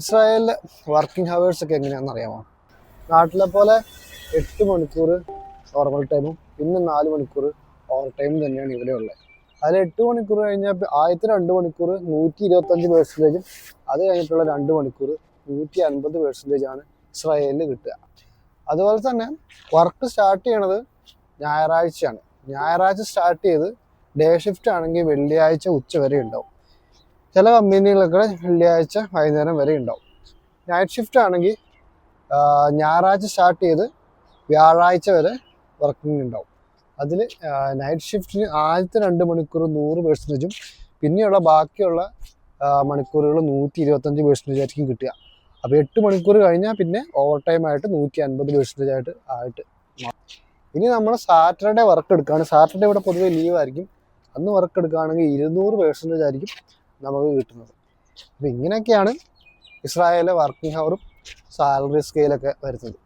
ഇസ്രായേലിലെ working hours ഒക്കെ എങ്ങനെയാണെന്ന് അറിയാമോ? നാട്ടിലെ പോലെ 8 മണിക്കൂർ നോർമൽ ടൈമും പിന്നെ 4 മണിക്കൂർ ഓവർ ടൈമും തന്നെയാണ് ഇവിടെ ഉള്ളത്. അതിൽ 8 മണിക്കൂർ കഴിഞ്ഞാൽ ആദ്യത്തെ 2 മണിക്കൂർ 125%, അത് കഴിഞ്ഞിട്ടുള്ള 2 മണിക്കൂർ 150% ഇസ്രായേലിൽ കിട്ടുക. അതുപോലെ തന്നെ വർക്ക് സ്റ്റാർട്ട് ചെയ്യണത് ഞായറാഴ്ചയാണ്. ഞായറാഴ്ച സ്റ്റാർട്ട് ചെയ്ത് ഡേ ഷിഫ്റ്റ് ആണെങ്കിൽ വെള്ളിയാഴ്ച ഉച്ച വരെ ഉണ്ടാവും. ചില കമ്പനികളൊക്കെ വെള്ളിയാഴ്ച വൈകുന്നേരം വരെ ഉണ്ടാവും. നൈറ്റ് ഷിഫ്റ്റ് ആണെങ്കിൽ ഞായറാഴ്ച സ്റ്റാർട്ട് ചെയ്ത് വ്യാഴാഴ്ച വരെ വർക്കിംഗ് ഉണ്ടാവും. അതിൽ നൈറ്റ് ഷിഫ്റ്റിന് ആദ്യത്തെ 2 മണിക്കൂർ 100%, പിന്നെയുള്ള ബാക്കിയുള്ള മണിക്കൂറുകൾ 125% ആയിരിക്കും കിട്ടുക. അപ്പോൾ 8 മണിക്കൂർ കഴിഞ്ഞാൽ പിന്നെ ഓവർ ടൈം ആയിട്ട് 150% ആയിട്ട് മാറും. ഇനി നമ്മൾ സാറ്റർഡേ വർക്ക് എടുക്കുകയാണ്. സാറ്റർഡേ ഇവിടെ പൊതുവെ ലീവ് ആയിരിക്കും. അന്ന് വർക്ക് എടുക്കുകയാണെങ്കിൽ 200% ആയിരിക്കും നമുക്ക് കിട്ടുന്നത്. അപ്പോൾ ഇങ്ങനെയൊക്കെയാണ് ഇസ്രായേലിലെ വർക്കിംഗ് ഹവറും സാലറി സ്കെയിലൊക്കെ വരുന്നത്.